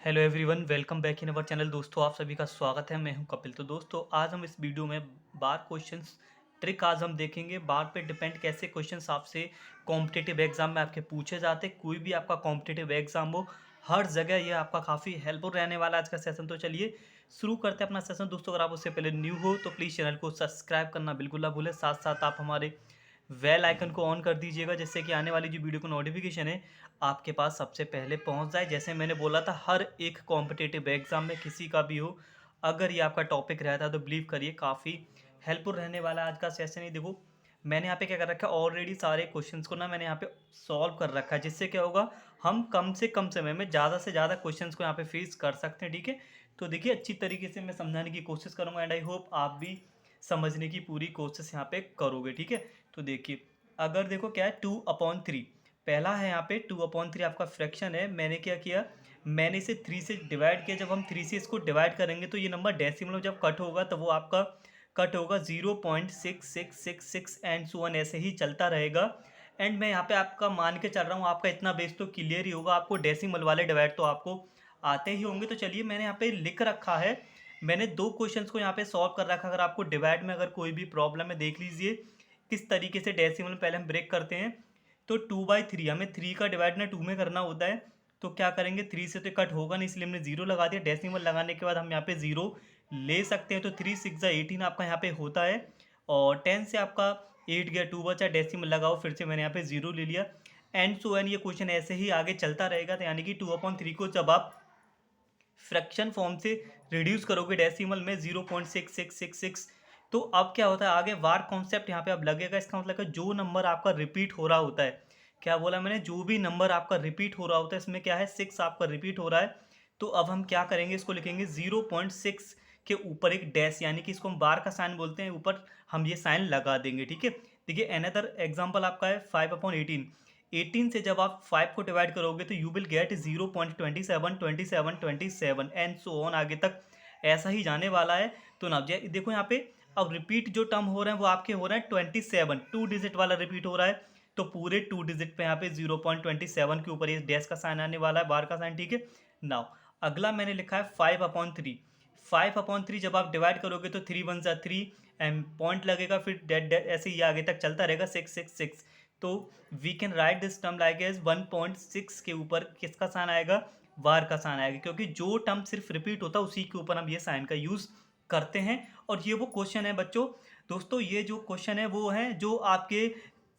Hello everyone, welcome back in our channel. दोस्तों, आप सभी का स्वागत है। मैं हूं कपिल। तो दोस्तों, आज हम इस वीडियो में बार क्वेश्चंस ट्रिक आज हम देखेंगे। बार पे डिपेंड कैसे क्वेश्चंस आपसे कॉम्पिटिटिव एग्जाम में आपके पूछे जाते हैं। कोई भी आपका कॉम्पिटिटिव एग्जाम हो, हर जगह ये आपका काफ़ी हेल्पफुल रहने वाला आज का सेशन। तो चलिए शुरू करते हैं अपना सेशन। दोस्तों, अगर आप उससे पहले न्यू हो तो प्लीज़ चैनल को सब्सक्राइब करना बिल्कुल ना भूलें। साथ साथ आप हमारे बेल आइकन को ऑन कर दीजिएगा, जिससे कि आने वाली जो वीडियो को नोटिफिकेशन है आपके पास सबसे पहले पहुंच जाए। जैसे मैंने बोला था, हर एक कॉम्पिटिटिव एग्जाम में किसी का भी हो, अगर ये आपका टॉपिक रहता है तो बिलीव करिए काफ़ी हेल्पफुल रहने वाला है आज का सेशन ही। देखो, मैंने यहाँ पे क्या कर रखा है, ऑलरेडी सारे क्वेश्चंस को ना मैंने यहाँ पे सॉल्व कर रखा है, जिससे क्या होगा, हम कम से कम समय में ज़्यादा से ज़्यादा क्वेश्चंस को यहाँ पे फेस कर सकते हैं। ठीक है, तो देखिए अच्छी तरीके से मैं समझाने की कोशिश करूँगा एंड आई होप आप भी समझने की पूरी कोशिश यहाँ पे करोगे। ठीक है, तो देखिए, अगर देखो क्या है, 2/3 पहला है यहाँ पे 2/3 आपका फ्रैक्शन है। मैंने क्या किया, मैंने इसे 3 से डिवाइड किया। जब हम 3 से इसको डिवाइड करेंगे तो ये नंबर डेसिमल में जब कट होगा तो वो आपका कट होगा 0.6666 एंड सो ऑन, ऐसे ही चलता रहेगा। एंड मैं यहाँ पे आपका मान के चल रहा हूँ, आपका इतना बेस तो क्लियर ही होगा। आपको डेसिमल वाले डिवाइड तो आपको आते ही होंगे। तो चलिए, मैंने यहाँ पे लिख रखा है, मैंने दो क्वेश्चंस को यहाँ पे सॉल्व कर रखा है। अगर आपको डिवाइड में अगर कोई भी प्रॉब्लम है, देख लीजिए किस तरीके से डेसिमल में पहले हम ब्रेक करते हैं। तो 2/3 हमें 3 का डिवाइड ना 2 में करना होता है। तो क्या करेंगे, 3 से तो कट होगा नहीं, इसलिए हमने 0 लगा दिया। डेसिमल लगाने के बाद हम यहाँ पे 0 ले सकते हैं। तो 3 6 18 आपका यहाँ पे होता है, और 10 से आपका 8 गया, 2 बचा, डेसिमल लगाओ, फिर से मैंने यहाँ पे 0 ले लिया एंड सो एन। ये क्वेश्चन ऐसे ही आगे चलता रहेगा। तो यानी कि 2/3 को जब आप फ्रैक्शन फॉर्म से रिड्यूस करोगे डेसिमल में 0.6666, तो अब क्या होता है, आगे वार कॉन्सेप्ट यहाँ पे अब लगेगा। इसका मतलब है जो नंबर आपका रिपीट हो रहा होता है, क्या बोला मैंने, जो भी नंबर आपका रिपीट हो रहा होता है, इसमें क्या है 6 आपका रिपीट हो रहा है। तो अब हम क्या करेंगे, इसको लिखेंगे 0.6 के ऊपर एक डैश, यानी कि इसको हम बार का साइन बोलते हैं, ऊपर हम ये साइन लगा देंगे। ठीक है, देखिए अनदर एग्जाम्पल आपका है 5/18। 18 से जब आप 5 को डिवाइड करोगे तो you will get 0.272727 and so on, आगे तक ऐसा ही जाने वाला है। तो ना देखो यहाँ पे, अब रिपीट जो टर्म हो रहे हैं वो आपके हो रहे हैं 27, 2 डिजिट वाला रिपीट हो रहा है। तो पूरे 2 डिजिट पे यहाँ पे 0.27 के ऊपर ये डैश का साइन आने वाला है, बार का साइन। ठीक है, नाउ अगला मैंने लिखा है 5/3। 5/3 जब आप डिवाइड करोगे तो 3 1 जा 3 एंड पॉइंट लगेगा, फिर डेट डेट ऐसे ही आगे तक चलता रहेगा 666। तो we can write this term like as 1.6 के ऊपर किसका साइन आएगा, बार का साइन आएगा, क्योंकि जो टर्म सिर्फ रिपीट होता है उसी के ऊपर हम ये साइन का यूज़ करते हैं। और ये वो क्वेश्चन है बच्चों, दोस्तों ये जो क्वेश्चन है वो है जो आपके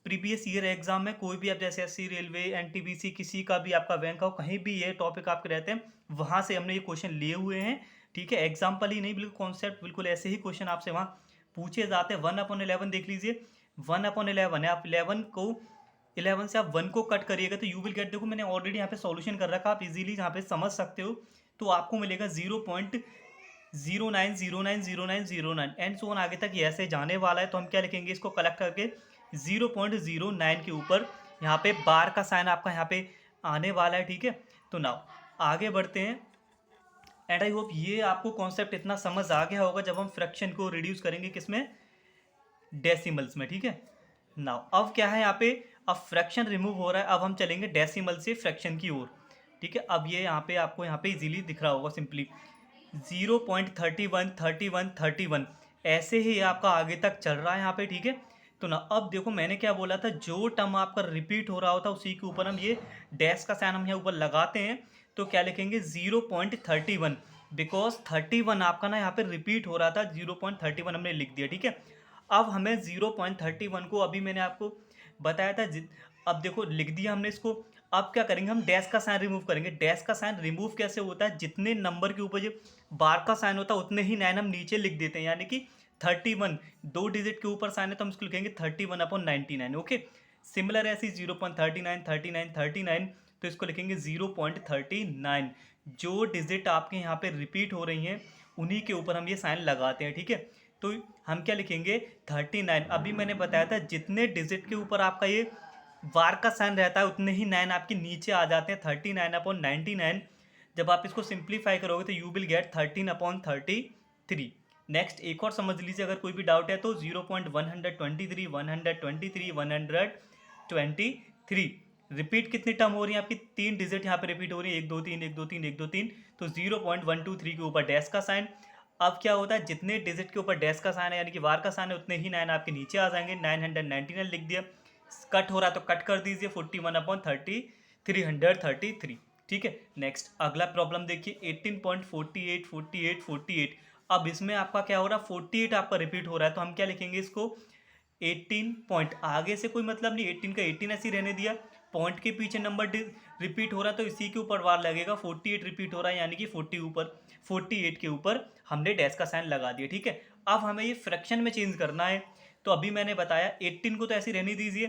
प्रीवियस ईयर एग्जाम में कोई भी, आप जैसे एससी, रेलवे, एनटीपीसी, किसी का भी आपका बैंक हो, कहीं भी ये टॉपिक आपके रहते हैं, वहाँ से हमने ये क्वेश्चन लिए हुए हैं। ठीक है, एग्जाम्पल ही नहीं, बिल्कुल कॉन्सेप्ट, बिल्कुल ऐसे ही क्वेश्चन आपसे वहाँ पूछे जाते हैं। 1/11 देख लीजिए, 1/11 है। आप 11 से आप 1 को कट करिएगा तो यू विल गेट, देखो मैंने ऑलरेडी यहाँ पे सॉल्यूशन कर रखा, आप इजीली यहाँ पे समझ सकते हो। तो आपको मिलेगा 0.09090909 एंड सो ऑन, आगे तक ये ऐसे जाने वाला है। तो हम क्या लिखेंगे, इसको कलेक्ट करके 0.09 के ऊपर यहाँ पे बार का साइन आपका यहाँ पे आने वाला है। ठीक है, तो नाउ आगे बढ़ते हैं एंड आई होप ये आपको कॉन्सेप्ट इतना समझ आ गया होगा जब हम फ्रैक्शन को रिड्यूस करेंगे किसमें, डेसिमल्स में। ठीक है, नाउ अब क्या है यहाँ पे, अब फ्रैक्शन रिमूव हो रहा है, अब हम चलेंगे डेसिमल से फ्रैक्शन की ओर। ठीक है, अब ये यहाँ पे आपको यहाँ पे इजीली दिख रहा होगा, सिंपली 0.313131 ऐसे ही आपका आगे तक चल रहा है यहाँ पे। ठीक है, तो ना अब देखो मैंने क्या बोला था, जो टर्म आपका रिपीट हो रहा होता है उसी के ऊपर हम ये डैश का साइन हम यहाँ ऊपर लगाते हैं। तो क्या लिखेंगे 0.31, बिकॉज 31 आपका ना यहाँ पे रिपीट हो रहा था, 0.31 हमने लिख दिया। ठीक है, अब हमें 0.31 को, अभी मैंने आपको बताया था, अब देखो लिख दिया हमने इसको। अब क्या करेंगे, हम डैश का साइन रिमूव करेंगे। डैश का साइन रिमूव कैसे होता है, जितने नंबर के ऊपर जो बार का साइन होता है उतने ही 9 हम नीचे लिख देते हैं, यानी कि 31 दो डिजिट के ऊपर साइन है तो हम इसको लिखेंगे 31/99। ओके, सिमिलर ऐसी 0.39 39 39, तो इसको लिखेंगे 0.39। जो डिजिट आपके यहाँ पे रिपीट हो रही हैं उन्हीं के ऊपर हम ये साइन लगाते हैं। ठीक है, तो हम क्या लिखेंगे 39। अभी मैंने बताया था जितने डिजिट के ऊपर आपका ये वार का साइन रहता है उतने ही 9 आपके नीचे आ जाते हैं, 39/99। जब आप इसको सिंप्लीफाई करोगे तो यू विल गेट 13/33। नेक्स्ट एक और समझ लीजिए, अगर कोई भी डाउट है तो 0.123 123 123। रिपीट कितनी टर्म हो रही है आपकी, 3 डिजिट यहाँ पे रिपीट हो रही है, 1 2 3 1 2 3 1 2 3, तो 0.123 के ऊपर डैश का साइन। अब क्या होता है, जितने डिजिट के ऊपर डैश का साइन है यानी कि वार का साइन है, उतने ही 9 आपके नीचे आ जाएंगे। 999 लिख दिया। कट हो रहा है तो कट कर दीजिए, 41/30 333। ठीक है, नेक्स्ट अगला प्रॉब्लम देखिए, 18.48 48 48। अब इसमें आपका क्या हो रहा है, 48 आपका रिपीट हो रहा है, तो हम क्या लिखेंगे इसको, 18 पॉइंट, आगे से कोई मतलब नहीं, 18 का 18 ऐसे ही रहने दिया। पॉइंट के पीछे नंबर रिपीट हो रहा है तो इसी के ऊपर वार लगेगा। 48 रिपीट हो रहा है यानी कि 48 के ऊपर हमने डैश का साइन लगा दिया। ठीक है, अब हमें ये फ्रैक्शन में चेंज करना है, तो अभी मैंने बताया 18 को तो ऐसे ही रहने दीजिए।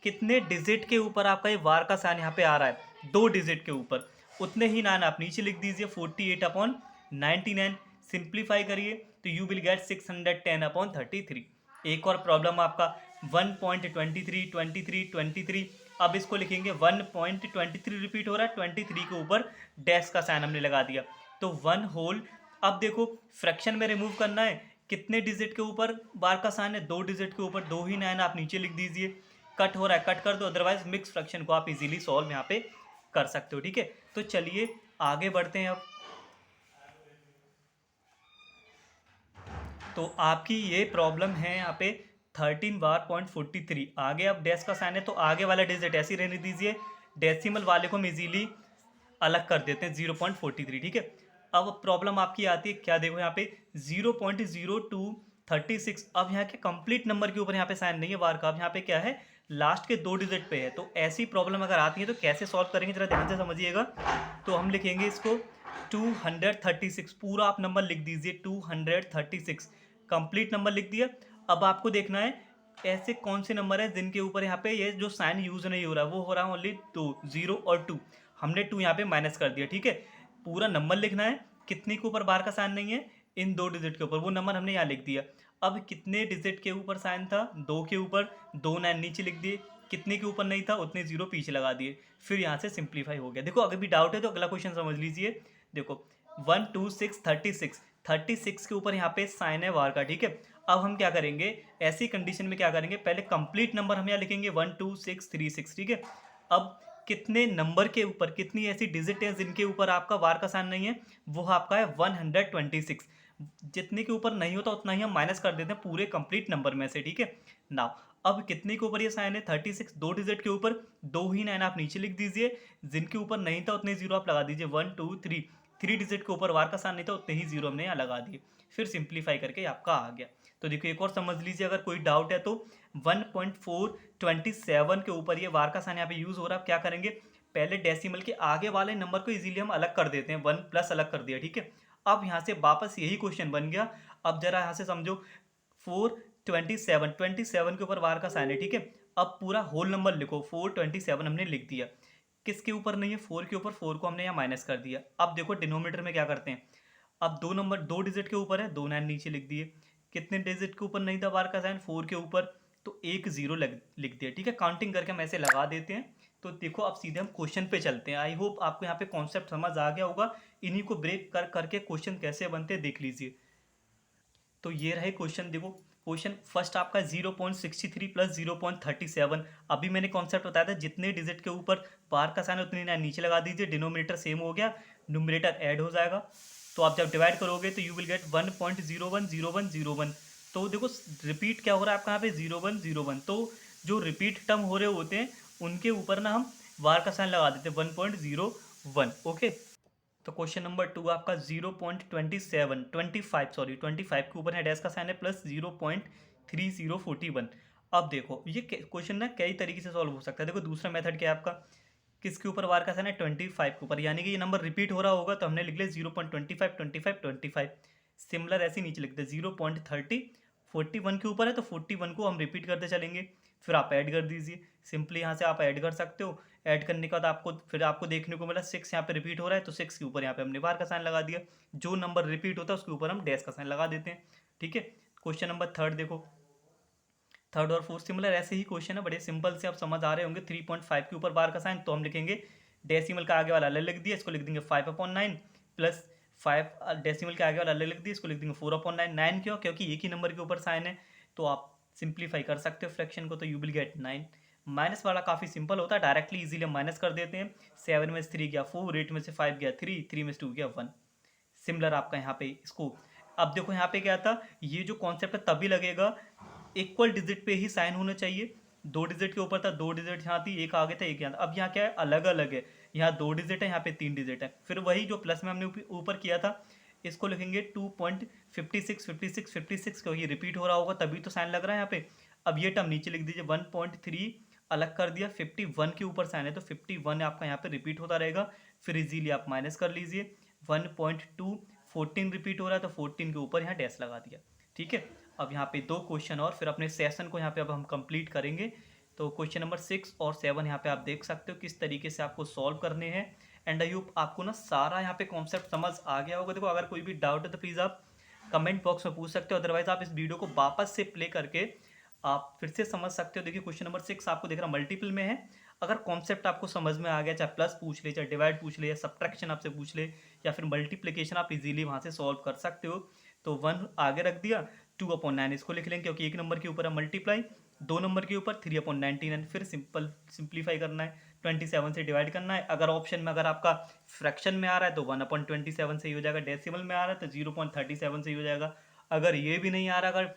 कितने डिजिट के ऊपर आपका ये वार का साइन यहाँ पे आ रहा है, 2 डिजिट के ऊपर, उतने ही 9 आप नीचे लिख दीजिए। 48/99 सिंप्लीफाई करिए तो यू विल गेट 610/33। एक और प्रॉब्लम आपका 1.23 23 23। अब इसको लिखेंगे 1.23 रिपीट हो रहा है, 23 के ऊपर डैश का साइन हमने लगा दिया, तो 1 होल। अब देखो फ्रैक्शन में रिमूव करना है, कितने डिजिट के ऊपर बार का साइन है, 2 डिजिट के ऊपर, 2 ही 9 आप नीचे लिख दीजिए। कट हो रहा है कट कर दो, अदरवाइज मिक्स फ्रैक्शन को आप इजीली सॉल्व यहाँ पे कर सकते हो। ठीक है, तो चलिए आगे बढ़ते हैं। अब तो आपकी ये प्रॉब्लम है यहाँ पे 13 बार 43। आगे अब डैश का साइन है तो आगे वाला डिजिट ऐसे ही रहने दीजिए, डेसिमल वाले को हम इजीली अलग कर देते हैं 0.43। ठीक है, अब प्रॉब्लम आपकी आती है क्या, देखो यहाँ पे 0.0236। अब यहाँ के कंप्लीट नंबर के ऊपर यहाँ पे साइन नहीं है वार का, अब यहाँ पे क्या है, लास्ट के 2 डिजिट पे है। तो ऐसी प्रॉब्लम अगर आती है तो कैसे सॉल्व करेंगे, जरा ध्यान से समझिएगा। तो हम लिखेंगे इसको 236, पूरा आप नंबर लिख दीजिए 236, कंप्लीट नंबर लिख दिया। अब आपको देखना है ऐसे कौन से नंबर है जिनके ऊपर यहाँ पे ये जो साइन यूज नहीं हो रहा, वो हो रहा है ओनली 2, 0 और 2। हमने 2 यहाँ पे माइनस कर दिया। ठीक है, पूरा नंबर लिखना है, कितने के ऊपर बार का साइन नहीं है, इन 2 डिजिट के ऊपर, वो नंबर हमने यहाँ लिख दिया। अब कितने डिजिट के ऊपर साइन था, 2 के ऊपर, 2 9 नीचे लिख दिए, कितने के ऊपर नहीं था उतने 0 पीछे लगा दिए, फिर यहाँ से सिंप्लीफाई हो गया। देखो अगर भी डाउट है तो अगला क्वेश्चन समझ लीजिए। देखो 126 के ऊपर यहाँ पे साइन है वार का। ठीक है, अब हम क्या करेंगे, ऐसी कंडीशन में क्या करेंगे, पहले कंप्लीट नंबर हम यहाँ लिखेंगे 12636। ठीक है, अब कितने नंबर के ऊपर, कितनी ऐसी डिजिट है जिनके ऊपर आपका वार का साइन नहीं है, वो आपका है 126। जितने के ऊपर नहीं होता उतना ही हम माइनस कर देते हैं पूरे कंप्लीट नंबर में से। ठीक है, नाउ अब कितने के ऊपर ये साइन है, 36, 2 डिजिट के ऊपर, 2 ही 9 आप नीचे लिख दीजिए, जिनके ऊपर नहीं था उतने 0 आप लगा दीजिए। 1 2 3, 3 डिजिट के ऊपर वार का साइन नहीं था उतने ही 0 हमने यहाँ लगा दिए, फिर सिंप्लीफाई करके आपका आ गया। तो देखो एक और समझ लीजिए, अगर कोई डाउट है तो 1.427 के ऊपर ये वार का साइन यहाँ पे यूज हो रहा है। आप क्या करेंगे, पहले डेसिमल के आगे वाले नंबर को इजीली हम अलग कर देते हैं, 1 प्लस अलग कर दिया। ठीक है, अब यहाँ से वापस यही क्वेश्चन बन गया। अब जरा यहाँ से समझो, 427 के ऊपर वार का साइन है। ठीक है, अब पूरा होल नंबर लिखो, 427 हमने लिख दिया, किसके ऊपर नहीं है, 4 के ऊपर, 4 को हमने यहाँ माइनस कर दिया। अब देखो डिनोमीटर में क्या करते हैं, अब 2 नंबर 2 डिजिट के ऊपर है, 2 9 नीचे लिख दिए, कितने डिजिट के ऊपर नहीं था बार का साइन, 4 के ऊपर, तो एक 0 लिख दिया। ठीक है, काउंटिंग करके हम ऐसे लगा देते हैं। तो देखो अब सीधे हम क्वेश्चन पे चलते हैं। आई होप आपको यहाँ पे कॉन्सेप्ट समझ आ गया होगा। इन्हीं को ब्रेक करके क्वेश्चन कैसे बनते हैं देख लीजिए। तो ये रहे क्वेश्चन। देखो क्वेश्चन फर्स्ट आपका 0.63 प्लस 0.37। अभी मैंने कॉन्सेप्ट बताया था, जितने डिजिट के ऊपर बार का साइन है उतनी नीचे लगा दीजिए, डिनोमिनेटर सेम हो गया, न्यूमरेटर ऐड हो जाएगा। तो आप जब डिवाइड करोगे तो यू विल गेट 1.010101। तो देखो रिपीट क्या हो रहा है आपका यहाँ पे 0101, तो जो रिपीट टर्म हो रहे होते हैं उनके ऊपर ना हम बार का साइन लगा देते हैं 1.01। ओके, तो क्वेश्चन नंबर 2 आपका 0.25 के ऊपर है डैश का साइन है, प्लस 0.3041। अब देखो ये क्वेश्चन ना कई तरीके से सॉल्व हो सकता है। देखो दूसरा मेथड क्या है आपका, किसके ऊपर वार का साइन है, 25 के ऊपर, यानी कि ये नंबर रिपीट हो रहा होगा तो हमने लिख लिया 0.25 सिमिलर ऐसे नीचे लिखते हैं 0.30, 41 के ऊपर है तो 41 को हम रिपीट करते चलेंगे, फिर आप ऐड कर दीजिए। सिंपली यहाँ से आप ऐड कर सकते हो। ऐड करने के बाद आपको देखने को मिला 6 यहाँ पे रिपीट हो रहा है, तो 6 के ऊपर यहाँ पे हमने बार का साइन लगा दिया। जो नंबर रिपीट होता है उसके ऊपर हम डैश का साइन लगा देते हैं। ठीक है, क्वेश्चन नंबर 3 देखो, 3 और 4 सिमिलर ऐसे ही क्वेश्चन है, बड़े सिंपल से आप समझ आ रहे होंगे। 3.5 के ऊपर बार का साइन, तो हम लिखेंगे डेसिमल का आगे वाला अलग लिख दिया, इसको लिख देंगे 5/9 प्लस 5, डेसिमल के आगे वाला अलग लिख दिया, इसको लिख देंगे 4/9। 9 क्यों, क्योंकि एक ही नंबर के ऊपर साइन है, तो आप सिंप्लीफाई कर सकते हो फ्रैक्शन को, तो यू विल गेट 9। माइनस वाला काफ़ी सिंपल होता है, डायरेक्टली इजीली हम माइनस कर देते हैं। 7 में से 3 गया 4, 8 में से 5 गया 3, 3 में से 2 गया 1। सिमिलर आपका यहाँ पे इसको, अब देखो यहाँ पे क्या था, ये जो कॉन्सेप्ट है तभी लगेगा, इक्वल डिजिट पे ही साइन होना चाहिए। 2 डिजिट के ऊपर था, 2 डिजिट यहाँ थी, एक आगे था एक यहाँ था। अब यहाँ क्या है, अलग अलग है, यहाँ 2 डिजिट है, यहाँ पे 3 डिजिट है। फिर वही जो प्लस में हमने ऊपर किया था, इसको लिखेंगे 2.56 56 56, क्योंकि रिपीट हो रहा होगा तभी तो साइन लग रहा है यहाँ पे। अब ये टर्म नीचे लिख दीजिए, 1.3 अलग कर दिया, 51 के ऊपर साइन है तो 51 आपका यहाँ पे रिपीट होता रहेगा। फिर इजीली आप माइनस कर लीजिए, 1.2 14 रिपीट हो रहा है तो 14 के ऊपर यहाँ डैश लगा दिया। ठीक है, अब यहाँ पे 2 क्वेश्चन और फिर अपने सेशन को यहाँ पे अब हम कंप्लीट करेंगे। तो क्वेश्चन नंबर 6 और 7 यहाँ पे आप देख सकते हो किस तरीके से आपको सॉल्व करने हैं। एंड आई होप आपको ना सारा यहाँ पे कॉन्सेप्ट समझ आ गया होगा। देखो अगर कोई भी डाउट है तो प्लीज़ आप कमेंट बॉक्स में पूछ सकते हो, अदरवाइज आप इस वीडियो को वापस से प्ले करके आप फिर से समझ सकते हो। देखिए क्वेश्चन नंबर 6 आपको देख रहा मल्टीपल में है। अगर कॉन्सेप्ट आपको समझ में आ गया, चाहे प्लस पूछ ले, चाहे डिवाइड पूछ ले, या सब्ट्रैक्शन आपसे पूछ ले, या फिर मल्टीप्लिकेशन, आप इजीली वहाँ से सॉल्व कर सकते हो। तो 1 आगे रख दिया, 2/9 इसको लिख लेंगे क्योंकि 1 नंबर के ऊपर है मल्टीप्लाई, 2 नंबर के ऊपर 3/19, फिर सिंप्लीफाई करना है, 27 से डिवाइड करना है। अगर ऑप्शन में अगर आपका फ्रैक्शन में आ रहा है तो 1/27 से ही हो जाएगा, डेसिमल में आ रहा है तो 0.37 से ही हो जाएगा। अगर ये भी नहीं आ रहा, अगर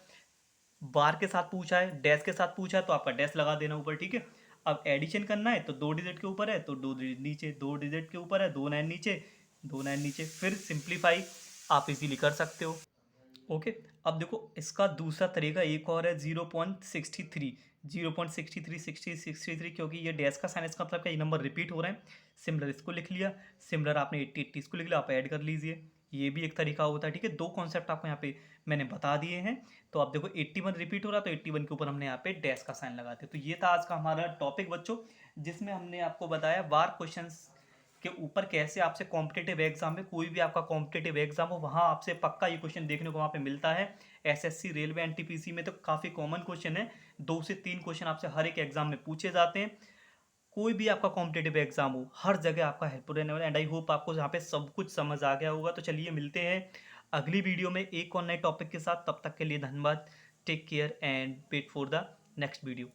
बार के साथ पूछा है, डैश के साथ पूछा है, तो आपका डैश लगा देना ऊपर। ठीक है, अब एडिशन करना है तो 2 डिजिट के ऊपर है तो 2 डिजिट नीचे, 2 डिजिट के ऊपर है 2 9 नीचे, 2 9 नीचे, फिर सिंप्लीफाई आप इजीली कर सकते हो। ओके, अब देखो इसका दूसरा तरीका एक और है, 0.63 0.63 60 63, क्योंकि ये डैश का साइन, इसका मतलब क्या, ये नंबर रिपीट हो रहे हैं। सिमिलर इसको लिख लिया, सिमिलर आपने 80 80 इसको लिख लिया, आप ऐड कर लीजिए, ये भी एक तरीका होता है। ठीक है, 2 कॉन्सेप्ट आपको यहाँ पे मैंने बता दिए हैं। तो आप देखो 81 रिपीट हो रहा, तो 81 के ऊपर हमने यहाँ पे डैश का साइन लगाते हैं। तो ये था आज का हमारा टॉपिक बच्चों, जिसमें हमने आपको बताया बार क्वेश्चंस के ऊपर कैसे आपसे कॉम्पिटेटिव एग्जाम में, कोई भी आपका कॉम्पिटेटिव एग्जाम हो, वहाँ आपसे पक्का ये क्वेश्चन देखने को वहाँ पे मिलता है। एसएससी, रेलवे, एनटीपीसी में तो काफ़ी कॉमन क्वेश्चन है, 2 से 3 क्वेश्चन आपसे हर एक एग्जाम में पूछे जाते हैं। कोई भी आपका कॉम्पिटेटिव एग्जाम हो, हर जगह आपका हेल्पफुल रहने वाला है। एंड आई होप आपको यहाँ पे सब कुछ समझ आ गया होगा। तो चलिए मिलते हैं अगली वीडियो में एक और नए टॉपिक के साथ, तब तक के लिए धन्यवाद। Take care and wait for the next video.